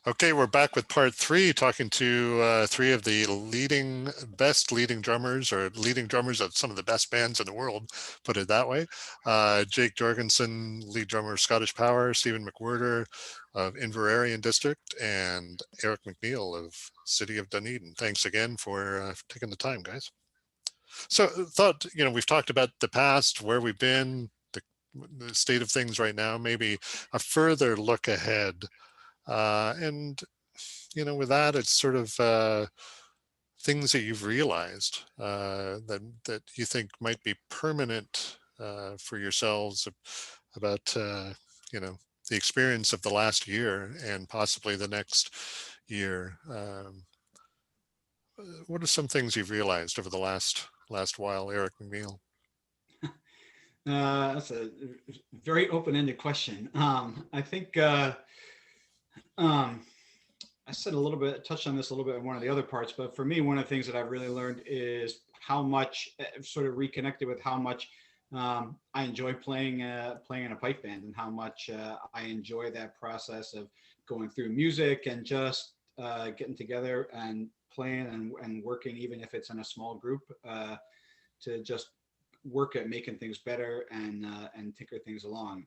Okay, we're back with part 3, talking to 3 of the best leading drummers, or leading drummers of some of the best bands in the world, put it that way. Jake Jørgensen, lead drummer of ScottishPower, Stephen McWhirter of Inveraray District, and Eric MacNeill of City of Dunedin. Thanks again for taking the time, guys. So thought, we've talked about the past, where we've been, the state of things right now, maybe a further look ahead. And with that, it's sort of things that you've realized that you think might be permanent for yourselves about the experience of the last year and possibly the next year. What are some things you've realized over the last while, Eric MacNeill? That's a very open-ended question. I think I said a little bit, touched on this a little bit in one of the other parts, but for me, one of the things that I've really learned is how much, sort of reconnected with how much I enjoy playing in a pipe band, and how much I enjoy that process of going through music and just getting together and playing and working, even if it's in a small group, to just work at making things better and tinker things along.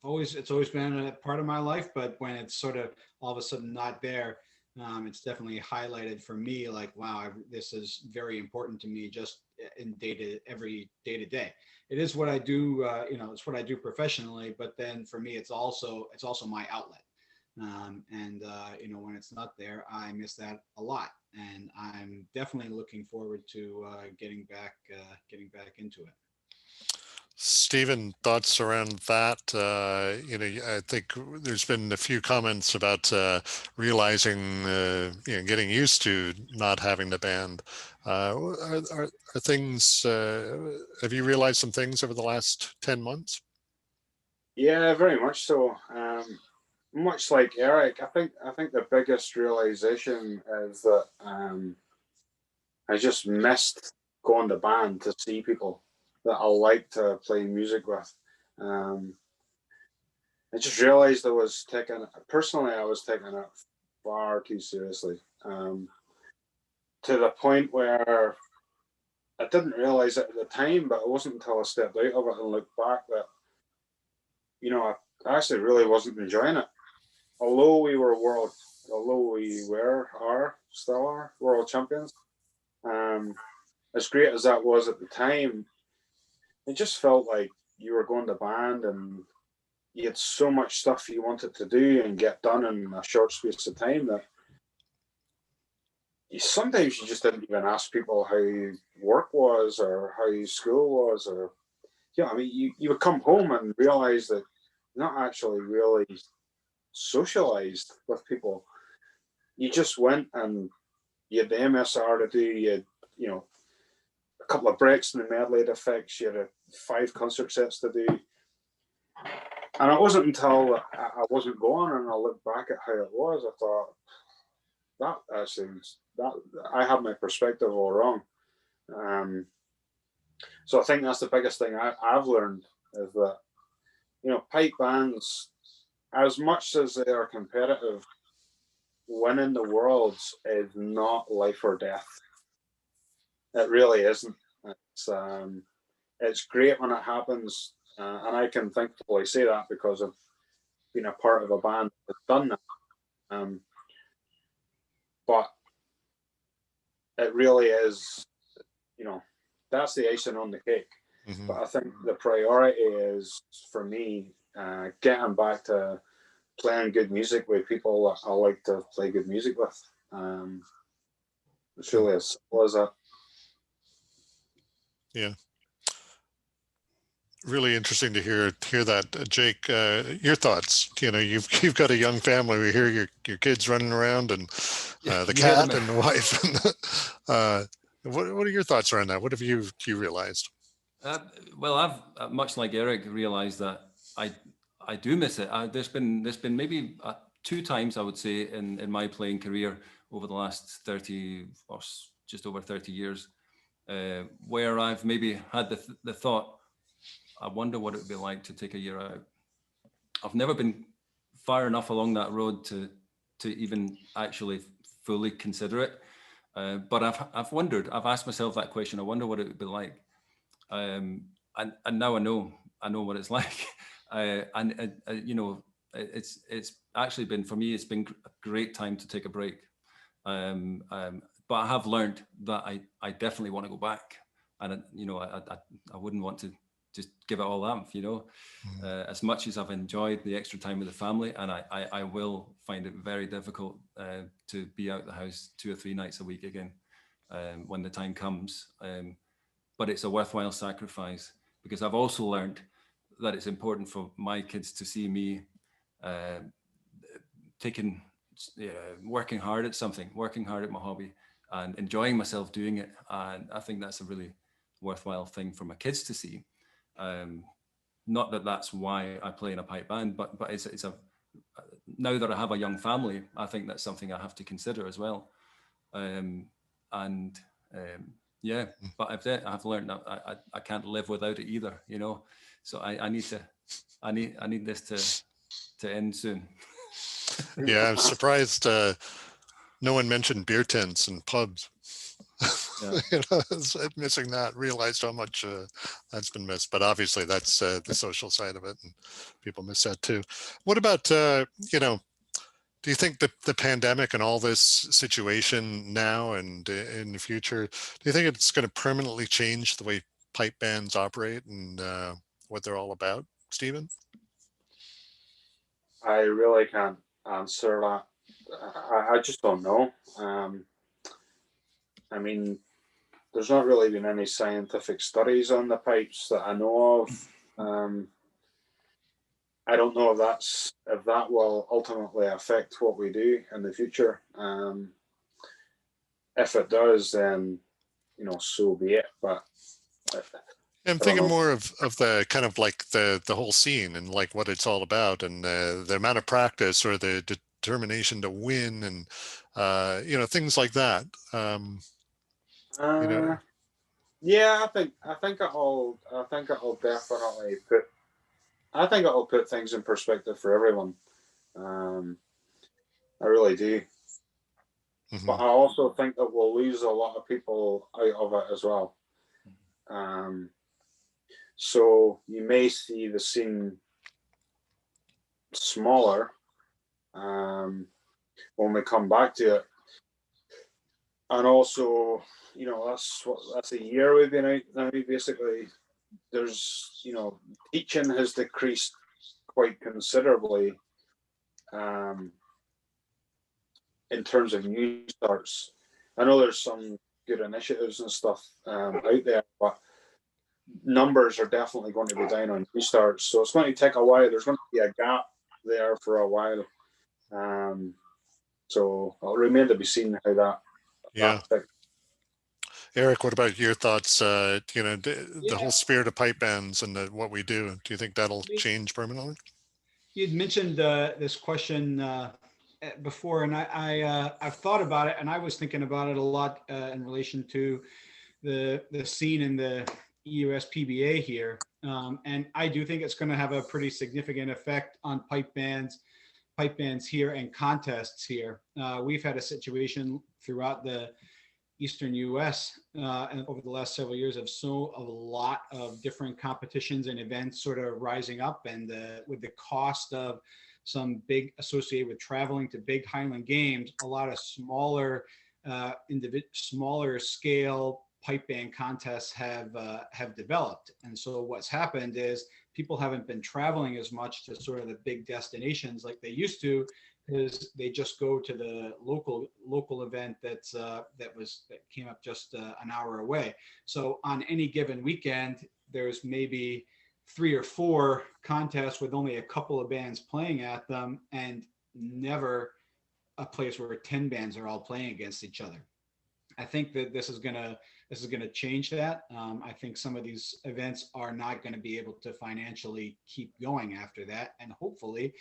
It's always been a part of my life, but when it's sort of all of a sudden not there, it's definitely highlighted for me, like, wow, this is very important to me, just in every day to day. It is what I do, it's what I do professionally, but then for me, it's also my outlet. When it's not there, I miss that a lot, and I'm definitely looking forward to getting back into it. Stephen, thoughts around that? I think there's been a few comments about realizing, getting used to not having the band. Are things? Have you realized some things over the last 10 months? Yeah, very much so. Much like Eric, I think the biggest realization is that I just missed going to band to see people that I like to play music with. I just realized I was taking it far too seriously, to the point where I didn't realize it at the time, but it wasn't until I stepped out of it and looked back that, I actually really wasn't enjoying it. Although we still are world champions, as great as that was at the time, it just felt like you were going to band and you had so much stuff you wanted to do and get done in a short space of time that sometimes you just didn't even ask people how work was or how school was, or you would come home and realize that you're not actually really socialized with people. You just went and you had the MSR to do, you had, a couple of breaks in the medley to fix, you had 5 concert sets to do. And it wasn't until I wasn't going and I looked back at how it was, I thought, I had my perspective all wrong. So I think that's the biggest thing I've learned, is that, pipe bands, as much as they are competitive, winning the Worlds is not life or death. It really isn't. It's great when it happens, and I can thankfully say that because I've been a part of a band that's done that. But it really is, that's the icing on the cake. Mm-hmm. But I think the priority is, for me, getting back to playing good music with people that I like to play good music with. It's really as simple as that. Yeah. Really interesting to hear that, Jake. Your thoughts? You've got a young family. We hear your kids running around, and the cat and the wife. What are your thoughts around that? What have you realized? Well, I've much like Eric realized that I do miss it. There's been maybe 2 times, I would say, in my playing career over the last 30 or just over 30 years, where I've maybe had the thought, I wonder what it would be like to take a year out. I've never been far enough along that road to even actually fully consider it. But I've wondered, I've asked myself that question. I wonder what it would be like. And now I know what it's like. You know, it's actually been, for me, it's been a great time to take a break. But I have learned that I definitely want to go back, and you know, I wouldn't want to just give it all up, you know. As much as I've enjoyed the extra time with the family, and I will find it very difficult to be out the house 2 or 3 nights a week again when the time comes. But it's a worthwhile sacrifice, because I've also learned that it's important for my kids to see me working hard at something, working hard at my hobby, and enjoying myself doing it. And I think that's a really worthwhile thing for my kids to see. Not that that's why I play in a pipe band, but it's a now that I have a young family, I think that's something I have to consider as well. Yeah, but I've learned that I can't live without it either, you know. So I need this to end soon. Yeah, I'm surprised no one mentioned beer tents and pubs. Yeah. You know, missing that, realized how much that's been missed. But obviously that's the social side of it, and people miss that too. What about, you know, do you think the pandemic and all this situation now and in the future, do you think it's going to permanently change the way pipe bands operate and what they're all about, Stephen? I really can't answer that. I just don't know. I mean, there's not really been any scientific studies on the pipes that I know of. I don't know if that will ultimately affect what we do in the future. If it does, then, you know, so be it. But I'm thinking more of the kind of like the whole scene and like what it's all about, and the amount of practice or the determination to win, and you know, things like that. You know, yeah, I think it'll definitely put things in perspective for everyone. I really do. mm-hmm. But I also think that we'll lose a lot of people out of it as well. So you may see the scene smaller when we come back to it. And also, you know, that's a year we've been out now. Basically, there's, you know, teaching has decreased quite considerably in terms of new starts. I know there's some good initiatives and stuff out there, but numbers are definitely going to be down on new starts. So it's going to take a while. There's going to be a gap there for a while. So it'll remain to be seen how that. Yeah. Eric, what about your thoughts? You know, the whole spirit of pipe bands and what we do. Do you think that'll change permanently? You'd mentioned this question before, and I've thought about it, and I was thinking about it a lot in relation to the scene in the EUS PBA here, and I do think it's going to have a pretty significant effect on pipe bands here and contests here. We've had a situation throughout the Eastern US and over the last several years of a lot of different competitions and events sort of rising up, and with the cost of some big associated with traveling to big Highland games, a lot of smaller scale pipe band contests have developed. And so what's happened is people haven't been traveling as much to sort of the big destinations like they used to, because they just go to the local event that came up just an hour away. So on any given weekend, there's maybe 3 or 4 contests with only a couple of bands playing at them, and never a place where 10 bands are all playing against each other. I think that this is gonna change that. I think some of these events are not going to be able to financially keep going after that, and hopefully,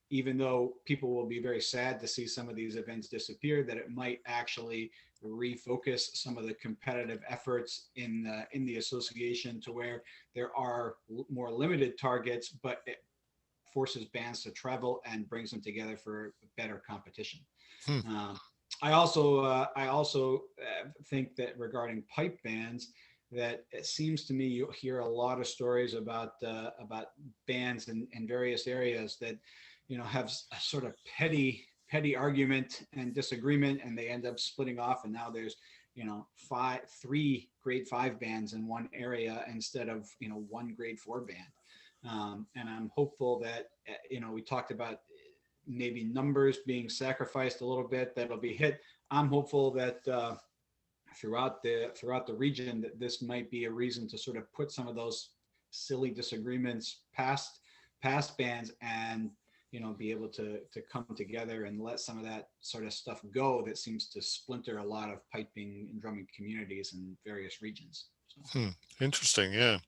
even though people will be very sad to see some of these events disappear, that it might actually refocus some of the competitive efforts in the association to where there are more limited targets, but forces bands to travel and brings them together for better competition. Hmm. I also think that regarding pipe bands, that it seems to me you hear a lot of stories about bands in various areas that, you know, have a sort of petty argument and disagreement, and they end up splitting off, and now there's, you know, three grade 5 bands in one area instead of, you know, one grade 4 band. And I'm hopeful that, you know, we talked about maybe numbers being sacrificed a little bit, that'll be hit. I'm hopeful that throughout the region, that this might be a reason to sort of put some of those silly disagreements past bands, and, you know, be able to come together and let some of that sort of stuff go that seems to splinter a lot of piping and drumming communities in various regions. So. Interesting. Yeah.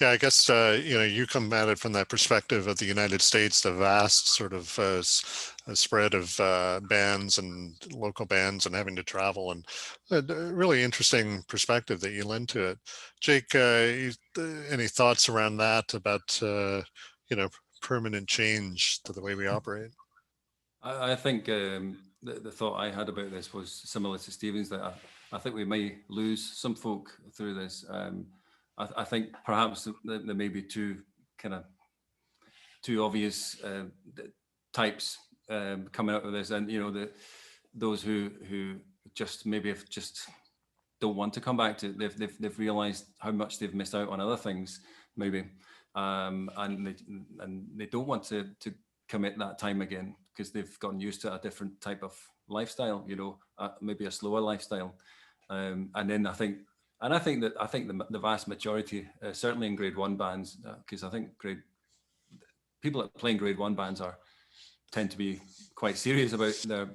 I guess, you know, you come at it from that perspective of the United States, the vast sort of spread of bands and local bands and having to travel, and a really interesting perspective that you lend to it. Jake, any thoughts around that, about, you know, permanent change to the way we operate? I think the thought I had about this was similar to Stephen's, that I think we may lose some folk through this. I think perhaps there may be two obvious types coming out of this, and, you know, those who just maybe just don't want to come back to it. They've realised how much they've missed out on other things, maybe, and they don't want to commit that time again, because they've gotten used to a different type of lifestyle, you know, maybe a slower lifestyle. And then I think the vast majority, certainly in grade 1 bands, because I think people that play in grade 1 bands tend to be quite serious about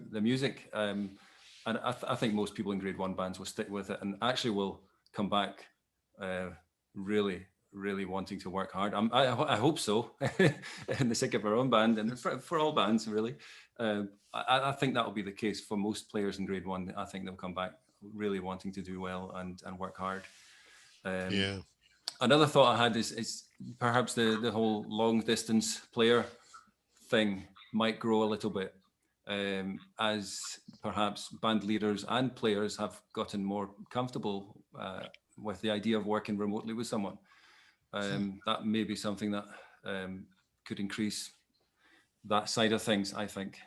their music. And I think most people in grade 1 bands will stick with it and actually will come back really wanting to work hard. I hope so, in the sake of our own band, and for all bands, really. I think that will be the case for most players in grade 1. I think they'll come back really wanting to do well and work hard. Yeah. Another thought I had is perhaps the whole long distance player thing might grow a little bit, as perhaps band leaders and players have gotten more comfortable with the idea of working remotely with someone. That may be something that could increase that side of things, I think.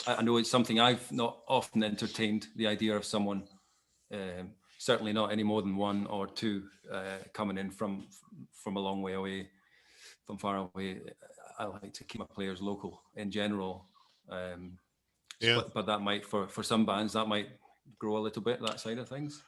I know it's something I've not often entertained, the idea of someone, certainly not any more than 1 or 2 coming in from a long way away, from far away. I like to keep my players local in general. Yeah. But that might, for some bands, that might grow a little bit, that side of things.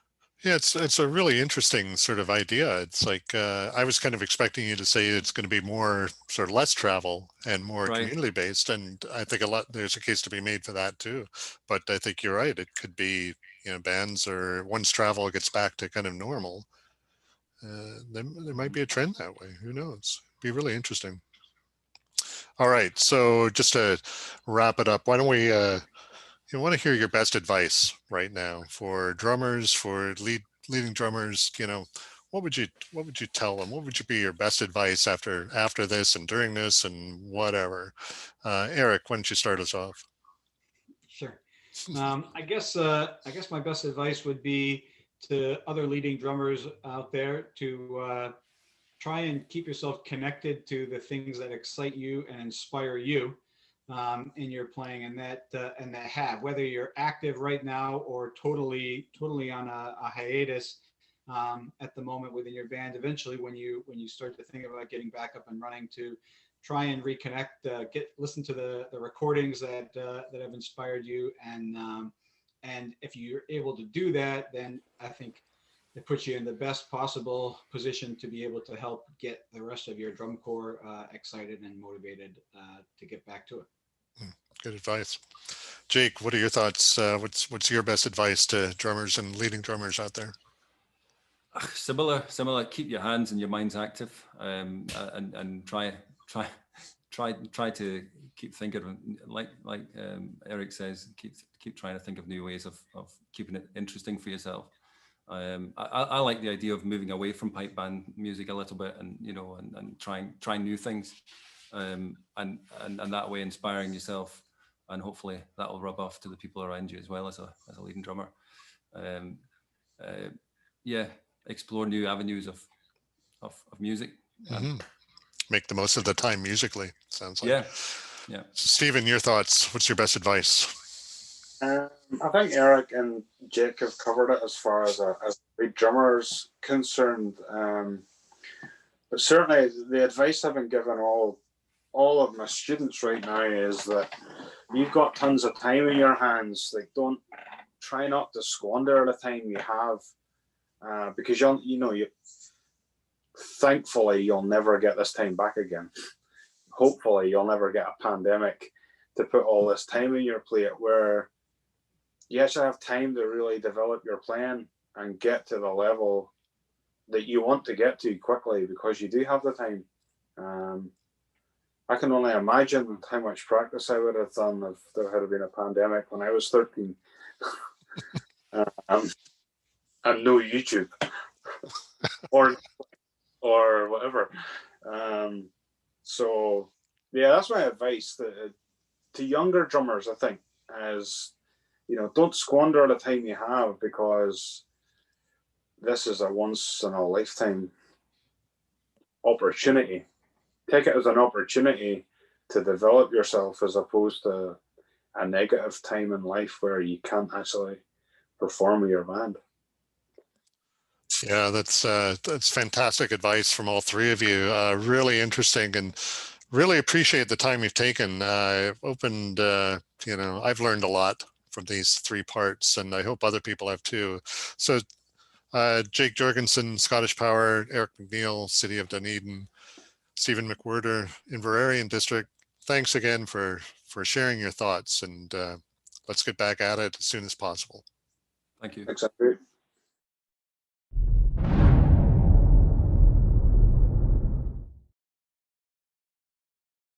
Yeah, it's a really interesting sort of idea. It's like, I was kind of expecting you to say it's going to be more sort of less travel and more Right. community based, and I think there's a case to be made for that too. But I think you're right. It could be, you know, bands, or once travel gets back to kind of normal, there might be a trend that way. Who knows? Be really interesting. All right, so just to wrap it up, why don't we? You want to hear your best advice right now for drummers, for leading drummers. You know, what would you tell them? What would be your best advice after this and during this and whatever? Eric, why don't you start us off? Sure. I guess my best advice would be to other leading drummers out there to try and keep yourself connected to the things that excite you and inspire you in your playing, and that have, whether you're active right now or totally on a hiatus at the moment within your band. Eventually, when you start to think about getting back up and running, to try and reconnect, listen to the recordings that have inspired you, and if you're able to do that, then I think it puts you in the best possible position to be able to help get the rest of your drum corps excited and motivated to get back to it. Good advice. Jake, what are your thoughts? What's your best advice to drummers and leading drummers out there? Similar. Keep your hands and your minds active, and try to keep thinking of, like Eric says, keep trying to think of new ways of keeping it interesting for yourself. I like the idea of moving away from pipe band music a little bit, and, you know, and trying new things. and that way inspiring yourself, and hopefully that will rub off to the people around you as well as a leading drummer. Yeah, explore new avenues of music. Make the most of the time musically, sounds like. Yeah. Stephen, your thoughts? What's your best advice? I think Eric and Jake have covered it as far as a lead drummer's concerned. But certainly the advice I've been giving all of my students right now is that you've got tons of time in your hands. Like, don't try not to squander the time you have, because thankfully you'll never get this time back again. Hopefully you'll never get a pandemic to put all this time in your plate where you actually have time to really develop your playing and get to the level that you want to get to quickly, because you do have the time. I can only imagine how much practice I would have done if there had been a pandemic when I was 13. And no YouTube or whatever. So yeah, that's my advice to younger drummers, I think, is, don't squander the time you have, because this is a once in a lifetime opportunity. Take it as an opportunity to develop yourself, as opposed to a negative time in life where you can't actually perform with your band. Yeah, that's fantastic advice from all three of you. Really interesting, and really appreciate the time you've taken. I've opened, I've learned a lot from these three parts, and I hope other people have too. So Jake Jørgensen, ScottishPower, Eric MacNeill, City of Dunedin, Stephen McWhirter, Inveraray District, thanks again for sharing your thoughts, and let's get back at it as soon as possible. Thank you. Exactly.